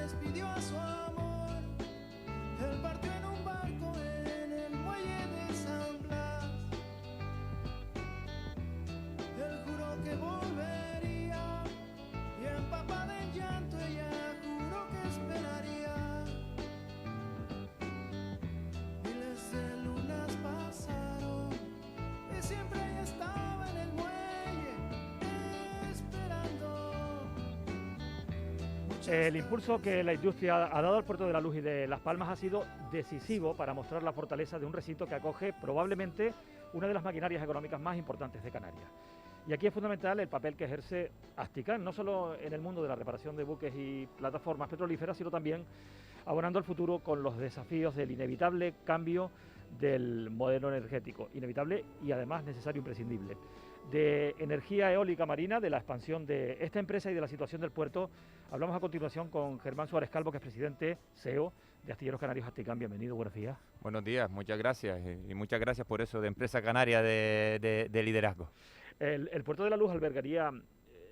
despidió a su amor. Él partió en un barco en el muelle de San Blas. Él juró que volvería y empapada en llanto ella juró que esperaría. Miles de lunas pasaron y siempre ella estaba en el muelle esperando. El impulso que la industria ha dado al Puerto de la Luz y de Las Palmas ha sido decisivo para mostrar la fortaleza de un recinto que acoge probablemente una de las maquinarias económicas más importantes de Canarias. Y aquí es fundamental el papel que ejerce Aztican, no solo en el mundo de la reparación de buques y plataformas petrolíferas, sino también abonando el futuro con los desafíos del inevitable cambio del modelo energético, inevitable y además necesario e imprescindible. De energía eólica marina, de la expansión de esta empresa y de la situación del puerto, hablamos a continuación con Germán Suárez Calvo, que es presidente CEO de Astilleros Canarios Aztican. Bienvenido, buenos días. Buenos días, muchas gracias y muchas gracias por eso de empresa canaria de liderazgo. El Puerto de la Luz albergaría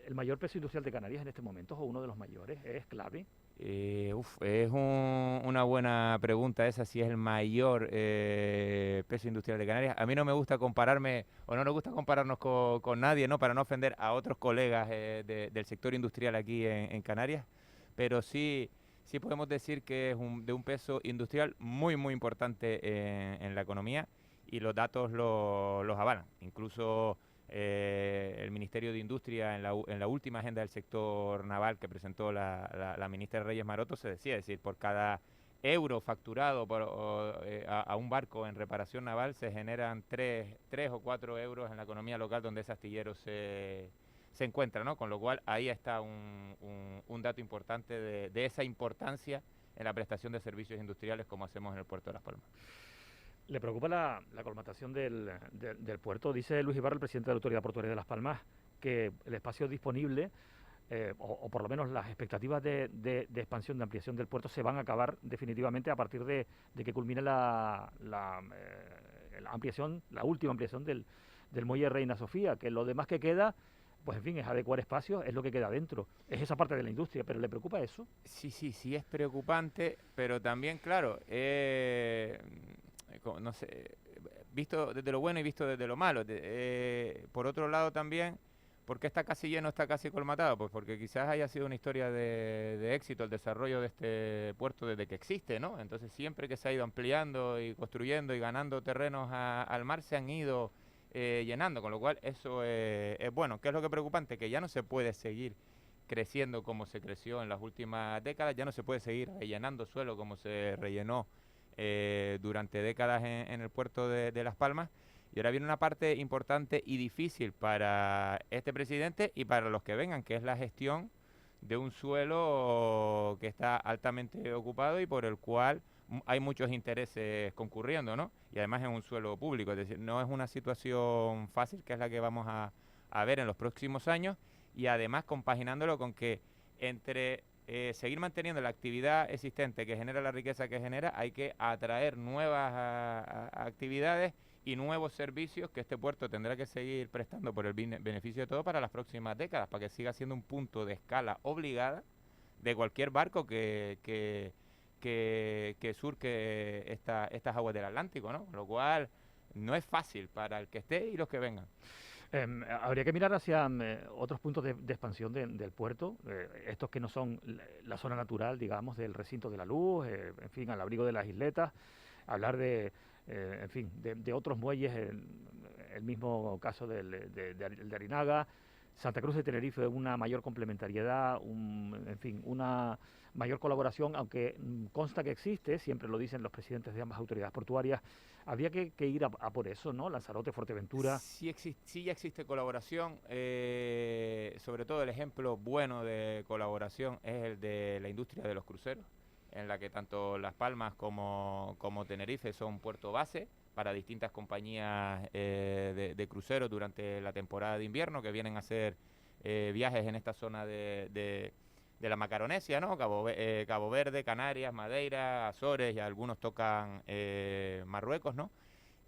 el mayor peso industrial de Canarias en este momento, o uno de los mayores, es clave. Es una buena pregunta esa, si es el mayor peso industrial de Canarias. A mí no me gusta compararme, o no nos gusta compararnos con nadie, ¿no? Para no ofender a otros colegas del sector industrial aquí en Canarias, pero sí podemos decir que es de un peso industrial muy, muy importante en la economía, y los datos los avalan. Incluso el Ministerio de Industria en la última agenda del sector naval que presentó la ministra Reyes Maroto se decía, es decir, por cada euro facturado a un barco en reparación naval se generan 3 o 4 euros en la economía local donde ese astillero se encuentra, ¿no? Con lo cual ahí está un dato importante de esa importancia en la prestación de servicios industriales como hacemos en el puerto de Las Palmas. ¿Le preocupa la colmatación del puerto? Dice Luis Ibarra, el presidente de la Autoridad Portuaria de Las Palmas, que el espacio disponible, o por lo menos las expectativas de expansión, de ampliación del puerto, se van a acabar definitivamente a partir de que culmine la ampliación, la última ampliación del muelle Reina Sofía, que lo demás que queda, pues en fin, es adecuar espacios, es lo que queda dentro. Es esa parte de la industria, pero ¿le preocupa eso? Sí es preocupante, pero también, claro, no sé, visto desde lo bueno y visto desde lo malo. Por otro lado también, ¿por qué está casi lleno, está casi colmatado? Pues porque quizás haya sido una historia de éxito el desarrollo de este puerto desde que existe, ¿no? Entonces siempre que se ha ido ampliando y construyendo y ganando terrenos al mar se han ido llenando, con lo cual eso es bueno. ¿Qué es lo que es preocupante? Que ya no se puede seguir creciendo como se creció en las últimas décadas, ya no se puede seguir rellenando suelo como se rellenó durante décadas en el puerto de Las Palmas. Y ahora viene una parte importante y difícil para este presidente y para los que vengan, que es la gestión de un suelo que está altamente ocupado y por el cual hay muchos intereses concurriendo, ¿no? Y además es un suelo público, es decir, no es una situación fácil, que es la que vamos a ver en los próximos años, y además compaginándolo con que entre seguir manteniendo la actividad existente que genera la riqueza que genera, hay que atraer nuevas actividades y nuevos servicios que este puerto tendrá que seguir prestando por el beneficio de todos para las próximas décadas, para que siga siendo un punto de escala obligada de cualquier barco que surque estas aguas del Atlántico, ¿no? Con lo cual no es fácil para el que esté y los que vengan. Habría que mirar hacia otros puntos de expansión del puerto, estos que no son la zona natural, digamos, del recinto de la luz, en fin, al abrigo de las isletas, hablar en fin, de otros muelles, el mismo caso de Arinaga, Santa Cruz de Tenerife, una mayor complementariedad, en fin, una mayor colaboración, aunque consta que existe, siempre lo dicen los presidentes de ambas autoridades portuarias, habría que ir a por eso, ¿no? Lanzarote, Fuerteventura. Sí ya existe colaboración, sobre todo el ejemplo bueno de colaboración es el de la industria de los cruceros, en la que tanto Las Palmas como Tenerife son puerto base para distintas compañías de cruceros durante la temporada de invierno, que vienen a hacer viajes en esta zona de la Macaronesia, ¿no? Cabo Verde, Canarias, Madeira, Azores, y algunos tocan Marruecos, ¿no?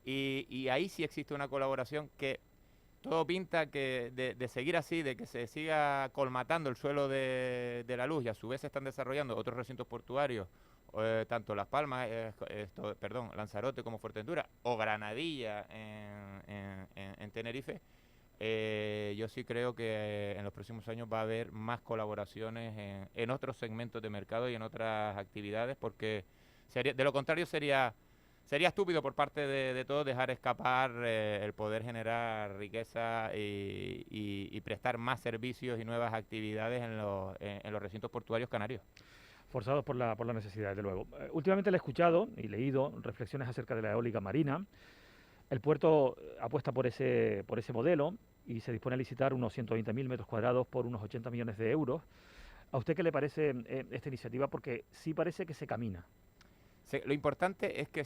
Y ahí sí existe una colaboración que todo pinta que de seguir así, de que se siga colmatando el suelo de la luz y a su vez se están desarrollando otros recintos portuarios, tanto Las Palmas, Lanzarote como Fuerteventura, o Granadilla en Tenerife. Yo sí creo que en los próximos años va a haber más colaboraciones en otros segmentos de mercado y en otras actividades, porque de lo contrario sería estúpido por parte de todos dejar escapar el poder generar riqueza y prestar más servicios y nuevas actividades en los recintos portuarios canarios. Forzados por la necesidad, desde luego. Últimamente le he escuchado y leído reflexiones acerca de la eólica marina. El puerto apuesta por ese modelo y se dispone a licitar unos 120.000 metros cuadrados por unos 80 millones de euros. ¿A usted qué le parece esta iniciativa? Porque sí parece que se camina. Lo importante es que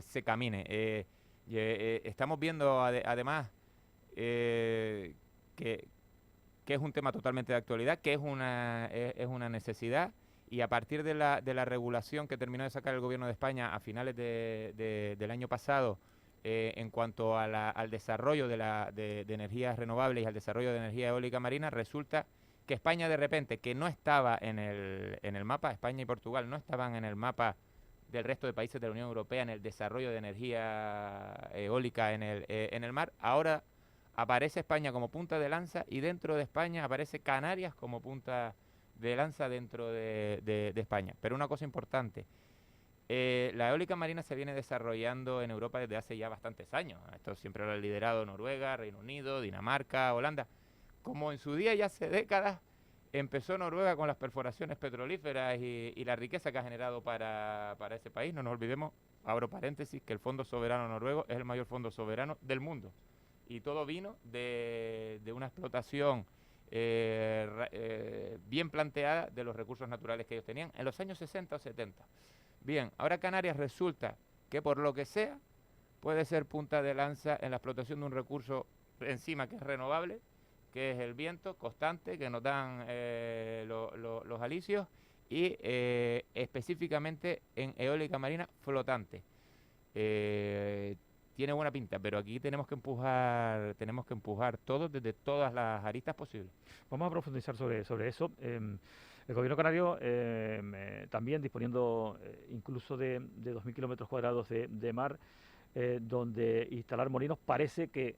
se camine. Estamos viendo además que es un tema totalmente de actualidad, que es una necesidad, y a partir de la regulación que terminó de sacar el Gobierno de España a finales del año pasado en cuanto al desarrollo de energías renovables y al desarrollo de energía eólica marina, resulta que España de repente, que no estaba en el mapa, España y Portugal no estaban en el mapa del resto de países de la Unión Europea en el desarrollo de energía eólica en el mar, ahora aparece España como punta de lanza, y dentro de España aparece Canarias como punta de lanza dentro de España. Pero una cosa importante, la eólica marina se viene desarrollando en Europa desde hace ya bastantes años. Esto siempre lo ha liderado Noruega, Reino Unido, Dinamarca, Holanda. Como en su día, ya hace décadas, empezó Noruega con las perforaciones petrolíferas y la riqueza que ha generado para ese país. No nos olvidemos, abro paréntesis, que el Fondo Soberano Noruego es el mayor fondo soberano del mundo. Y todo vino de una explotación bien planteada de los recursos naturales que ellos tenían en los años 60 o 70. Bien, ahora Canarias resulta que por lo que sea puede ser punta de lanza en la explotación de un recurso encima que es renovable, que es el viento constante que nos dan los alisios, y específicamente en eólica marina flotante. Tiene buena pinta, pero aquí tenemos que empujar todos desde todas las aristas posibles. Vamos a profundizar sobre eso. El Gobierno canario también disponiendo incluso de 2.000 kilómetros cuadrados de mar, donde instalar molinos parece que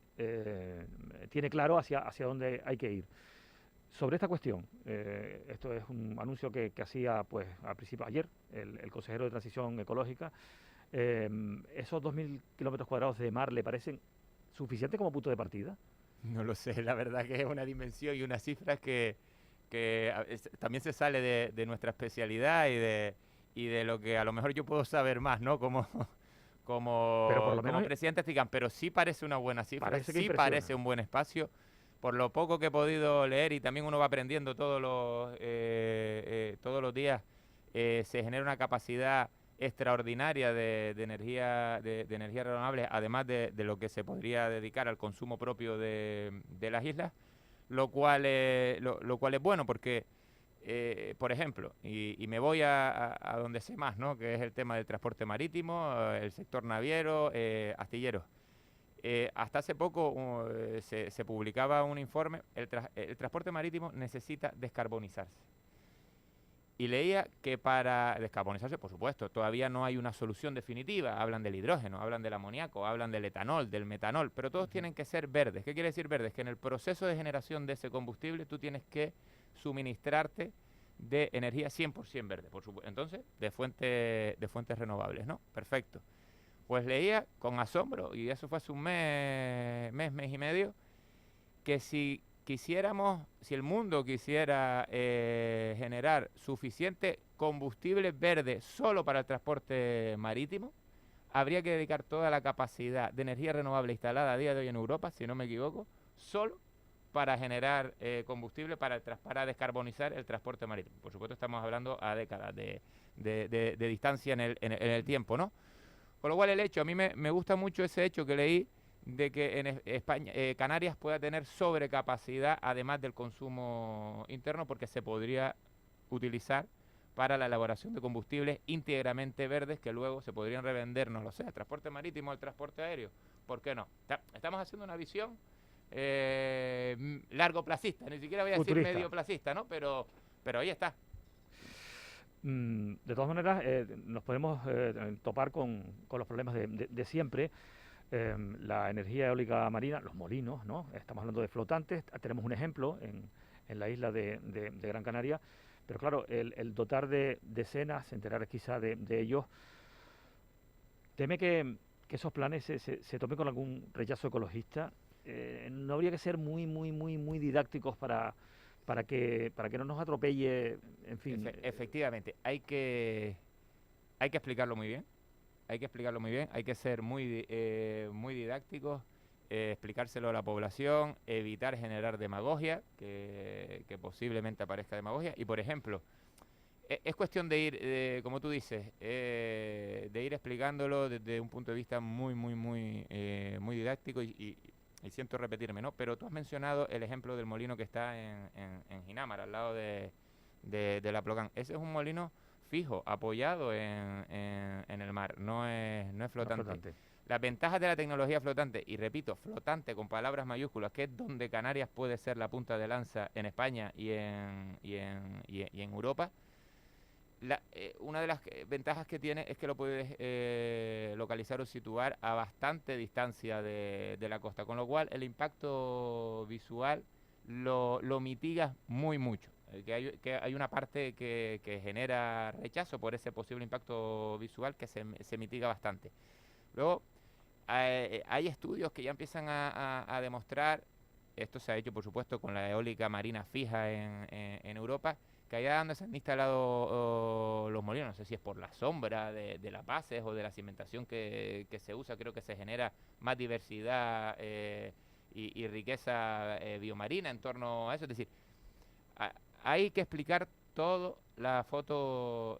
tiene claro hacia dónde hay que ir. Sobre esta cuestión, esto es un anuncio que hacía pues a principio ayer el consejero de Transición Ecológica. ¿Esos 2.000 kilómetros cuadrados de mar le parecen suficientes como punto de partida? No lo sé, la verdad que es una dimensión y una cifra que también se sale de nuestra especialidad y de lo que a lo mejor yo puedo saber más, ¿no? Como presidente FICAM, pero sí parece una buena cifra, sí parece un buen espacio. Por lo poco que he podido leer, y también uno va aprendiendo todos los días, se genera una capacidad extraordinaria de energía renovable, además de lo que se podría dedicar al consumo propio de las islas, lo cual es bueno porque, por ejemplo, y me voy a donde sé más, ¿no?, que es el tema del transporte marítimo, el sector naviero, astilleros. Hasta hace poco se publicaba un informe, el transporte marítimo necesita descarbonizarse. Y leía que para descarbonizarse, por supuesto, todavía no hay una solución definitiva. Hablan del hidrógeno, hablan del amoníaco, hablan del etanol, del metanol, pero todos tienen que ser verdes. ¿Qué quiere decir verdes? Que en el proceso de generación de ese combustible tú tienes que suministrarte de energía 100% verde, por supuesto. Entonces, de fuentes renovables, ¿no? Perfecto. Pues leía con asombro, y eso fue hace un mes y medio, que si el mundo quisiera generar suficiente combustible verde solo para el transporte marítimo, habría que dedicar toda la capacidad de energía renovable instalada a día de hoy en Europa, si no me equivoco, solo para generar combustible para descarbonizar el transporte marítimo. Por supuesto, estamos hablando a décadas de distancia en el tiempo, ¿no? Con lo cual a mí me gusta mucho ese hecho que leí, de que en España, Canarias pueda tener sobrecapacidad además del consumo interno, porque se podría utilizar para la elaboración de combustibles íntegramente verdes que luego se podrían revender, no lo sé, al transporte marítimo, al transporte aéreo, ¿por qué no? Estamos haciendo una visión largoplacista, ni siquiera voy a decir medioplacista, ¿no? Pero ahí está. De todas maneras, nos podemos topar con los problemas de siempre. La energía eólica marina, los molinos, ¿no? Estamos hablando de flotantes. Tenemos un ejemplo en la isla de Gran Canaria, pero claro, el dotar de decenas, centenares quizá de ellos, teme que esos planes se tomen con algún rechazo ecologista. No habría que ser muy didácticos para que no nos atropelle, en fin. Efectivamente, hay que explicarlo muy bien. Hay que ser muy didácticos, explicárselo a la población, evitar generar demagogia, que posiblemente aparezca demagogia. Y, por ejemplo, es cuestión de ir, como tú dices, de ir explicándolo desde un punto de vista muy didáctico y siento repetirme, ¿no? Pero tú has mencionado el ejemplo del molino que está en Ginámara, al lado de la Plogán. Ese es un molino fijo, apoyado en el mar, no es flotante. Las ventajas de la tecnología flotante, y repito, flotante con palabras mayúsculas, que es donde Canarias puede ser la punta de lanza en España y en Europa. Una de las ventajas que tiene es que lo puedes localizar o situar a bastante distancia de la costa, con lo cual el impacto visual lo mitigas mucho. Que hay una parte que genera rechazo por ese posible impacto visual que se mitiga bastante. Luego, hay estudios que ya empiezan a demostrar, esto se ha hecho por supuesto con la eólica marina fija en Europa, que allá donde se han instalado los molinos, no sé si es por la sombra de las bases o de la cimentación que se usa, creo que se genera más diversidad y riqueza biomarina en torno a eso. Es decir, hay que explicar todo la foto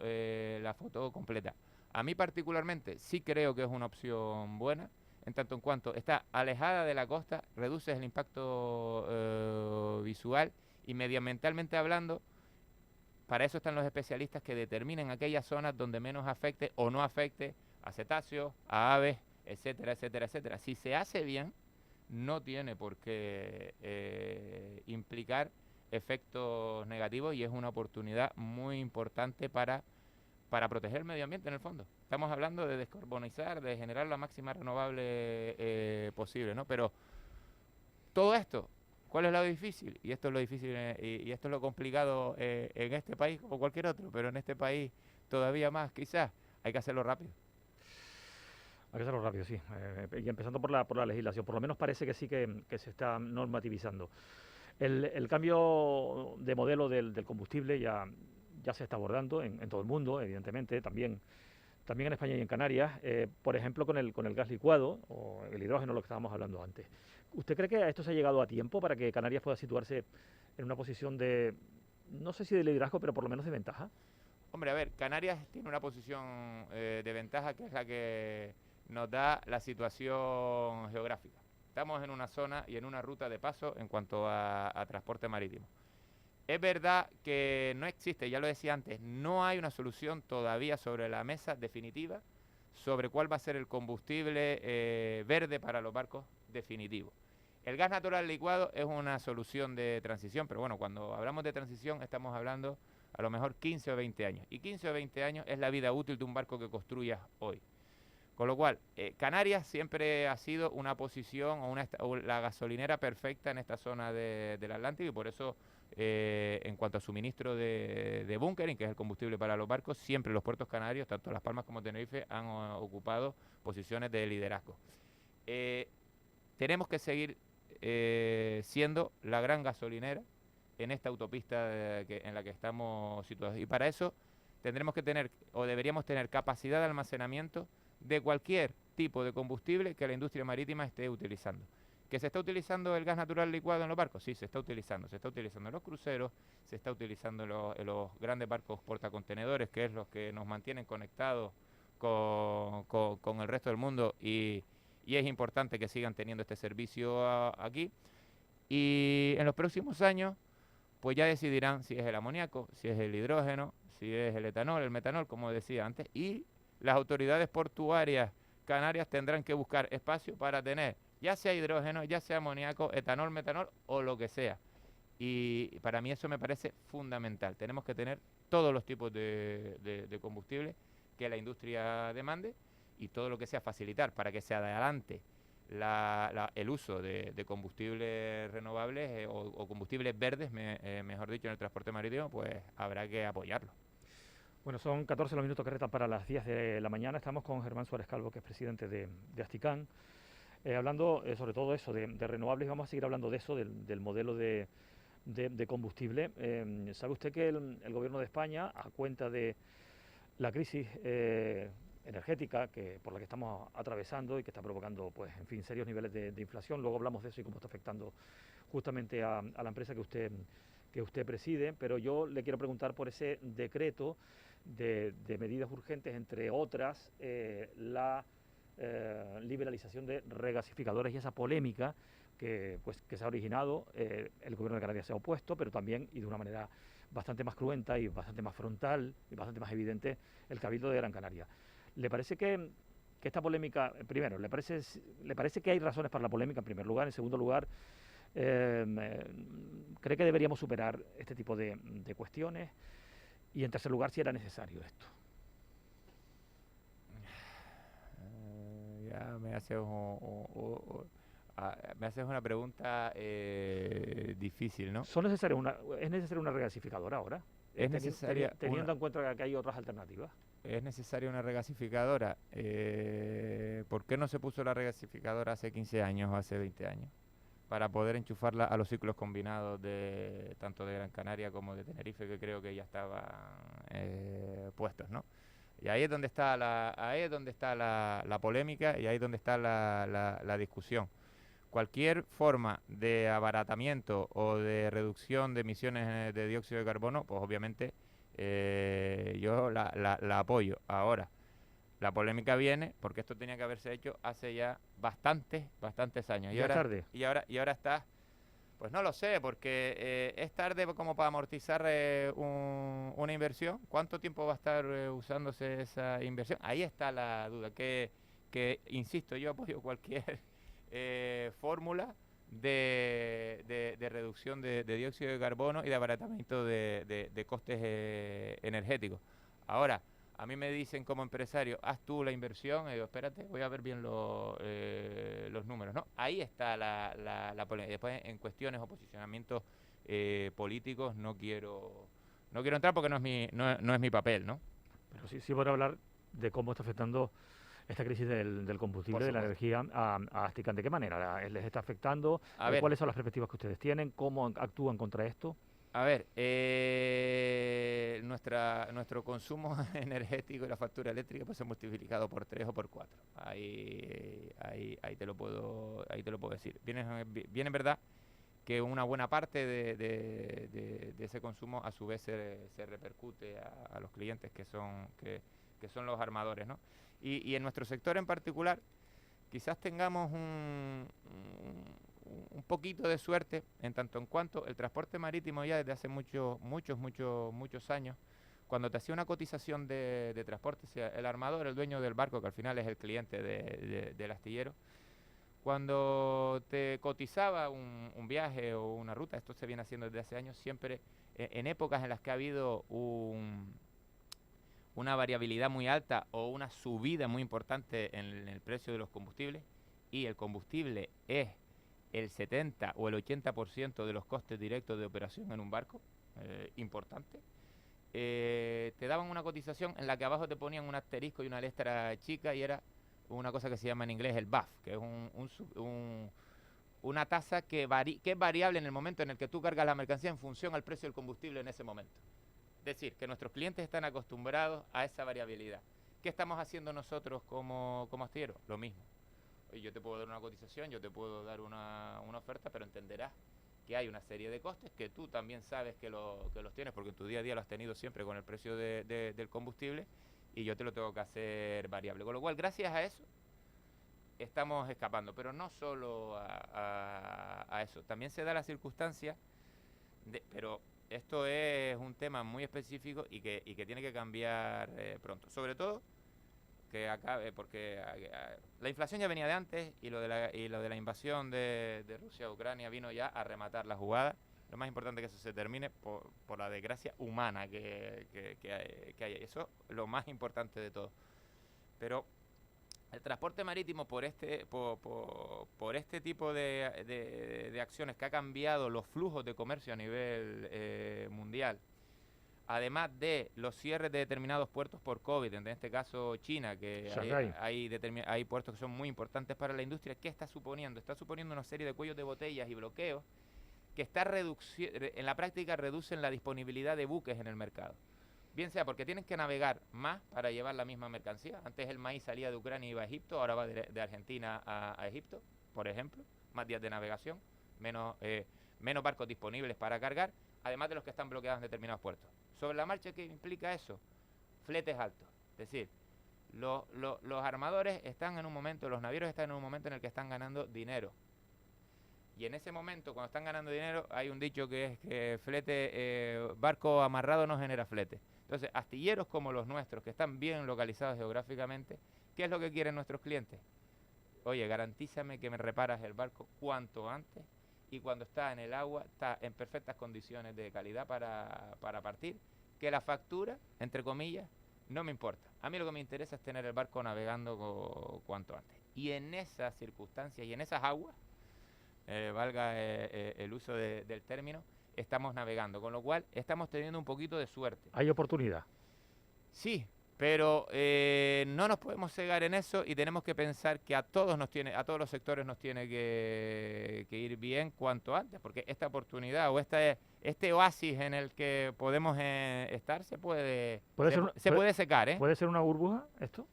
completa. A mí particularmente sí creo que es una opción buena, en tanto en cuanto está alejada de la costa, reduces el impacto visual y medioambientalmente hablando. Para eso están los especialistas que determinen aquellas zonas donde menos afecte o no afecte a cetáceos, a aves, etcétera. Si se hace bien, no tiene por qué implicar efectos negativos y es una oportunidad muy importante para proteger el medio ambiente en el fondo. Estamos hablando de descarbonizar, de generar la máxima renovable posible, ¿no? Pero todo esto, ¿cuál es lo difícil? Y esto es lo difícil y esto es lo complicado en este país como cualquier otro, pero en este país todavía más, quizás, hay que hacerlo rápido. Hay que hacerlo rápido, sí. Y empezando por la legislación. Por lo menos parece que sí que se está normativizando. El cambio de modelo del combustible ya se está abordando en todo el mundo, evidentemente, también en España y en Canarias, por ejemplo, con el gas licuado o el hidrógeno, lo que estábamos hablando antes. ¿Usted cree que a esto se ha llegado a tiempo para que Canarias pueda situarse en una posición de, no sé si de liderazgo, pero por lo menos de ventaja? Hombre, a ver, Canarias tiene una posición de ventaja que es la que nos da la situación geográfica. Estamos en una zona y en una ruta de paso en cuanto a transporte marítimo. Es verdad que no existe, ya lo decía antes, no hay una solución todavía sobre la mesa definitiva sobre cuál va a ser el combustible verde para los barcos definitivo. El gas natural licuado es una solución de transición, pero bueno, cuando hablamos de transición estamos hablando a lo mejor 15 o 20 años. Y 15 o 20 años es la vida útil de un barco que construyas hoy. Con lo cual, Canarias siempre ha sido una posición o la gasolinera perfecta en esta zona del Atlántico y por eso, en cuanto a suministro de bunkering, que es el combustible para los barcos, siempre los puertos canarios, tanto Las Palmas como Tenerife, han ocupado posiciones de liderazgo. Tenemos que seguir siendo la gran gasolinera en esta autopista en la que estamos situados. Y para eso tendremos que tener, o deberíamos tener, capacidad de almacenamiento de cualquier tipo de combustible que la industria marítima esté utilizando. ¿Que se está utilizando el gas natural licuado en los barcos? Sí, se está utilizando en los cruceros, se está utilizando en los grandes barcos portacontenedores, que es los que nos mantienen conectados con el resto del mundo y es importante que sigan teniendo este servicio aquí. Y en los próximos años, pues ya decidirán si es el amoníaco, si es el hidrógeno, si es el etanol, el metanol, como decía antes, y las autoridades portuarias Canarias tendrán que buscar espacio para tener, ya sea hidrógeno, ya sea amoníaco, etanol, metanol o lo que sea. Y para mí eso me parece fundamental. Tenemos que tener todos los tipos de combustible que la industria demande y todo lo que sea facilitar para que se adelante el uso de combustibles renovables o combustibles verdes, mejor dicho, en el transporte marítimo, pues habrá que apoyarlo. Bueno, son 14 los minutos que restan para las 10 de la mañana. Estamos con Germán Suárez Calvo, que es presidente de Asticam, hablando sobre todo eso de renovables. Vamos a seguir hablando de eso, del modelo de combustible. ¿Sabe usted que el Gobierno de España, a cuenta de la crisis energética por la que estamos atravesando y que está provocando, pues, en fin, serios niveles de inflación, luego hablamos de eso y cómo está afectando justamente a la empresa que usted preside, pero yo le quiero preguntar por ese decreto de medidas urgentes, entre otras, la liberalización de regasificadores y esa polémica que se ha originado. El Gobierno de Canarias se ha opuesto, pero también, y de una manera bastante más cruenta y bastante más frontal y bastante más evidente, el Cabildo de Gran Canaria. ¿Le parece que esta polémica, primero, ¿le parece que hay razones para la polémica, en primer lugar? En segundo lugar, ¿cree que deberíamos superar este tipo de cuestiones? Y en tercer lugar, si era necesario esto. Ya me haces una pregunta difícil, ¿no? ¿Es necesaria una regasificadora ahora? Es necesaria teniendo en cuenta que hay otras alternativas. ¿Es necesaria una regasificadora? ¿Por qué no se puso la regasificadora hace 15 años o hace 20 años? Para poder enchufarla a los ciclos combinados tanto de Gran Canaria como de Tenerife, que creo que ya estaban puestos, ¿no? Y ahí es donde está la polémica y ahí es donde está la discusión. Cualquier forma de abaratamiento o de reducción de emisiones de dióxido de carbono, pues obviamente yo la apoyo. Ahora, la polémica viene porque esto tenía que haberse hecho hace ya bastantes años. Y tarde. Y ahora está, pues no lo sé, porque es tarde como para amortizar una inversión. ¿Cuánto tiempo va a estar usándose esa inversión? Ahí está la duda, que insisto, yo apoyo cualquier fórmula de reducción de dióxido de carbono y de abaratamiento de costes energéticos. Ahora, a mí me dicen como empresario, haz tú la inversión, y digo, espérate, voy a ver bien los números, ¿no? Ahí está la polémica. Después, en cuestiones o posicionamientos políticos, no quiero entrar porque no es mi papel, ¿no? Pero sí voy a hablar de cómo está afectando esta crisis del combustible, de la energía, a Asticam. ¿De qué manera les está afectando? ¿Cuáles son las perspectivas que ustedes tienen? ¿Cómo actúan contra esto? A ver, nuestro consumo energético y la factura eléctrica pues se ha multiplicado por 3 o por 4. Ahí te lo puedo decir. Bien en verdad que una buena parte de ese consumo a su vez se repercute a los clientes que son los armadores, ¿no? Y en nuestro sector en particular quizás tengamos un poquito de suerte en tanto en cuanto el transporte marítimo ya desde hace muchos años, cuando te hacía una cotización de transporte, sea el armador, el dueño del barco, que al final es el cliente del astillero, cuando te cotizaba un viaje o una ruta, esto se viene haciendo desde hace años, siempre en épocas en las que ha habido una variabilidad muy alta o una subida muy importante en el precio de los combustibles, y el combustible es el 70 o el 80% de los costes directos de operación en un barco, importante, te daban una cotización en la que abajo te ponían un asterisco y una letra chica, y era una cosa que se llama en inglés el BAF, que es una tasa que es variable en el momento en el que tú cargas la mercancía en función al precio del combustible en ese momento. Es decir, que nuestros clientes están acostumbrados a esa variabilidad. ¿Qué estamos haciendo nosotros como astilleros? Lo mismo. Yo te puedo dar una cotización, yo te puedo dar una oferta, pero entenderás que hay una serie de costes que tú también sabes que los tienes, porque en tu día a día lo has tenido siempre con el precio del combustible, y yo te lo tengo que hacer variable. Con lo cual, gracias a eso, estamos escapando. Pero no solo a eso. También se da la circunstancia, pero esto es un tema muy específico y que tiene que cambiar pronto. Sobre todo, porque la inflación ya venía de antes y lo de la invasión de Rusia a Ucrania vino ya a rematar la jugada. Lo más importante es que eso se termine por la desgracia humana que hay. Eso es lo más importante de todo. Pero el transporte marítimo por este tipo de acciones que ha cambiado los flujos de comercio a nivel mundial, además de los cierres de determinados puertos por COVID, en este caso China, que hay puertos que son muy importantes para la industria, ¿qué está suponiendo? Está suponiendo una serie de cuellos de botellas y bloqueos que en la práctica reducen la disponibilidad de buques en el mercado. Bien sea porque tienen que navegar más para llevar la misma mercancía. Antes el maíz salía de Ucrania y iba a Egipto, ahora va de Argentina a Egipto, por ejemplo. Más días de navegación, menos barcos disponibles para cargar, además de los que están bloqueados en determinados puertos. Sobre la marcha, ¿qué implica eso? Fletes altos. Es decir, los armadores están en un momento, los navieros están en un momento en el que están ganando dinero. Y en ese momento, cuando están ganando dinero, hay un dicho que es que barco amarrado no genera flete. Entonces, astilleros como los nuestros, que están bien localizados geográficamente, ¿qué es lo que quieren nuestros clientes? Oye, garantízame que me reparas el barco cuanto antes y cuando está en el agua, está en perfectas condiciones de calidad para partir, que la factura, entre comillas, no me importa. A mí lo que me interesa es tener el barco navegando cuanto antes. Y en esas circunstancias y en esas aguas, valga el uso del término, estamos navegando, con lo cual estamos teniendo un poquito de suerte. ¿Hay oportunidad? Sí, pero no nos podemos cegar en eso y tenemos que pensar que a todos los sectores nos tiene que ir bien cuanto antes, porque esta oportunidad o este oasis en el que podemos estar se puede secar, ¿eh? ¿Puede ser una burbuja esto?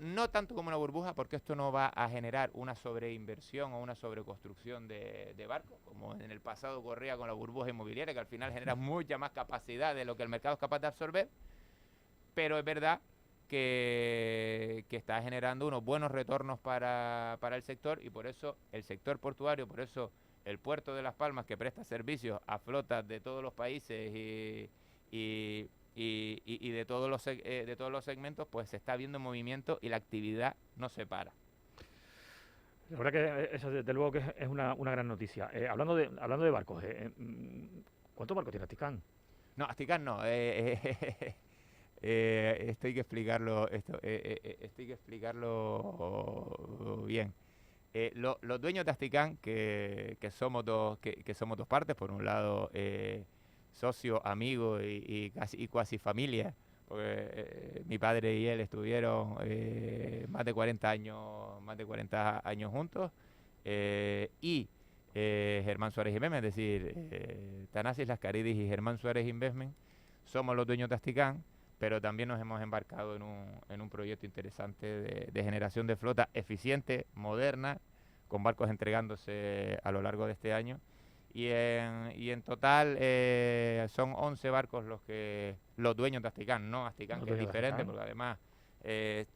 No tanto como una burbuja, porque esto no va a generar una sobreinversión o una sobreconstrucción de barcos, como en el pasado ocurría con la burbuja inmobiliaria, que al final genera mucha más capacidad de lo que el mercado es capaz de absorber, pero es verdad que está generando unos buenos retornos para el sector, y por eso el sector portuario, por eso el puerto de Las Palmas, que presta servicios a flotas de todos los países y de todos los segmentos, pues se está viendo movimiento y la actividad no se para. La verdad que eso desde luego que es una gran noticia. Hablando de barcos, ¿cuántos barcos tiene Asticán? No, Asticán no. Esto hay que explicarlo. Esto hay que explicarlo bien. Los dueños de Asticán, que somos dos partes, por un lado socio, amigo y casi familia, porque mi padre y él estuvieron más de 40 años juntos, y Germán Suárez Investment, es decir, Tanasis Lascaridis y Germán Suárez Investment somos los dueños de Asticán, pero también nos hemos embarcado en un proyecto interesante de generación de flota eficiente, moderna, con barcos entregándose a lo largo de este año. Y en total son 11 barcos los dueños de Asticán, no Asticán, que es diferente, porque además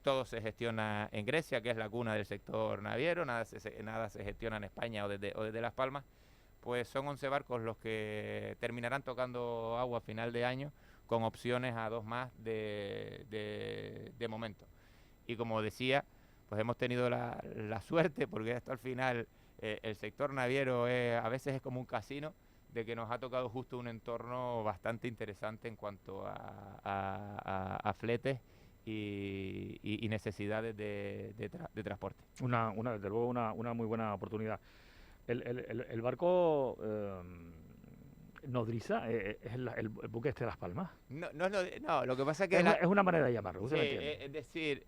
todo se gestiona en Grecia, que es la cuna del sector naviero, nada se gestiona en España o desde Las Palmas. Pues son 11 barcos los que terminarán tocando agua a final de año, con opciones a 2 más de momento. Y como decía, pues hemos tenido la suerte, porque esto al final, el sector naviero a veces es como un casino, de que nos ha tocado justo un entorno bastante interesante en cuanto a fletes y necesidades de transporte. Desde luego una muy buena oportunidad. El barco nodriza es el buque este de Las Palmas. No, lo que pasa es que es una manera de llamarlo. Es decir,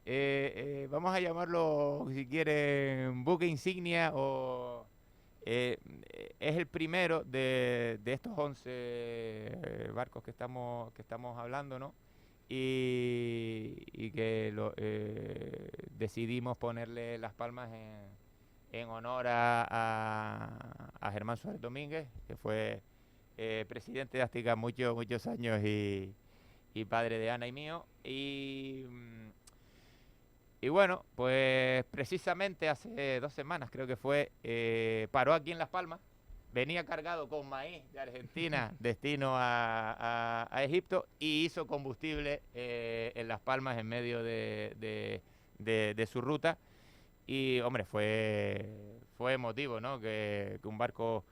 vamos a llamarlo, si quieren, buque insignia, o es el primero de estos 11 barcos que estamos hablando, ¿no? Y que decidimos ponerle Las Palmas en honor a Germán Suárez Domínguez, que fue presidente de Asticán muchos años y padre de Ana y mío. Y bueno, pues precisamente hace 2 semanas creo que fue, paró aquí en Las Palmas, venía cargado con maíz de Argentina, destino a Egipto, y hizo combustible en Las Palmas en medio de su ruta. Y, hombre, fue emotivo, ¿no? Que un barco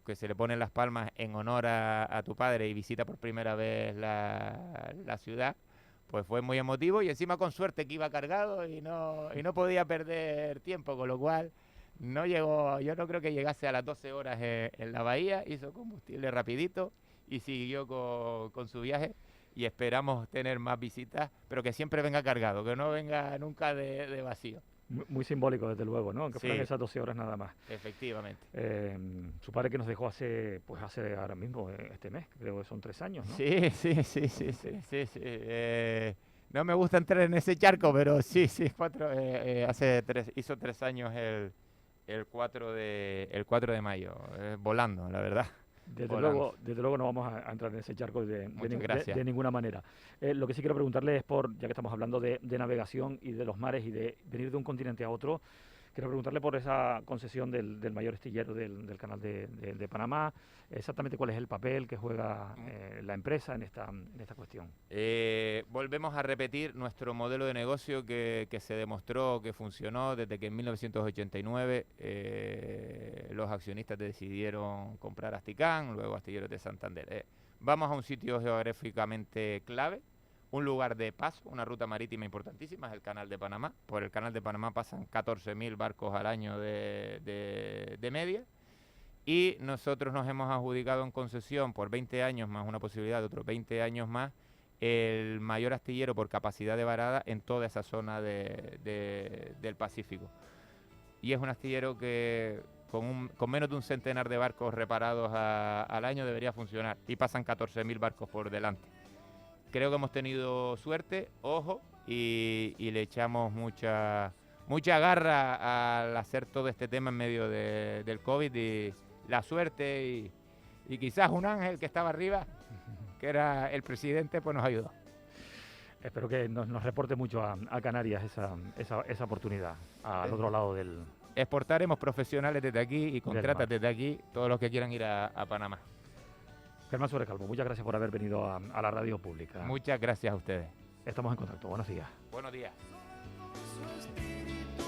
que se le pone en Las Palmas en honor a tu padre y visita por primera vez la ciudad, pues fue muy emotivo, y encima con suerte que iba cargado y no podía perder tiempo, con lo cual no llegó, yo no creo que llegase a las 12 horas en la bahía, hizo combustible rapidito y siguió con su viaje, y esperamos tener más visitas, pero que siempre venga cargado, que no venga nunca de vacío. Muy simbólico, desde luego, ¿no? Aunque fueran Sí, esas 12 horas nada más. efectivamente. Su padre que nos dejó hace ahora mismo, este mes, creo que son 3 años, ¿no? Sí. No me gusta entrar en ese charco, pero sí, hizo 3 años el 4 de mayo, volando, la verdad. Desde Volando. luego no vamos a entrar en ese charco Muchas gracias. de ninguna manera. Lo que sí quiero preguntarle es ya que estamos hablando de navegación y de los mares y de venir de un continente a otro, quiero preguntarle por esa concesión del mayor astillero del canal de Panamá, exactamente cuál es el papel que juega la empresa en esta cuestión. Volvemos a repetir nuestro modelo de negocio que se demostró que funcionó desde que en 1989 los accionistas decidieron comprar Asticán, luego Astilleros de Santander. Vamos a un sitio geográficamente clave, un lugar de paso, una ruta marítima importantísima, es el Canal de Panamá. Por el Canal de Panamá pasan 14.000 barcos al año de media. Y nosotros nos hemos adjudicado en concesión por 20 años más una posibilidad de otros 20 años más el mayor astillero por capacidad de varada en toda esa zona del Pacífico. Y es un astillero que con menos de un centenar de barcos reparados al año debería funcionar, y pasan 14.000 barcos por delante. Creo que hemos tenido suerte, ojo, y le echamos mucha garra al hacer todo este tema en medio del COVID, y la suerte y quizás un ángel que estaba arriba, que era el presidente, pues nos ayudó. Espero que nos reporte mucho a Canarias esa oportunidad, al otro lado del... Exportaremos profesionales desde aquí y contratas desde aquí, todos los que quieran ir a Panamá. Germán Suárez Calvo, muchas gracias por haber venido a la radio pública. Muchas gracias a ustedes. Estamos en contacto. Buenos días. Buenos días. Con su espíritu,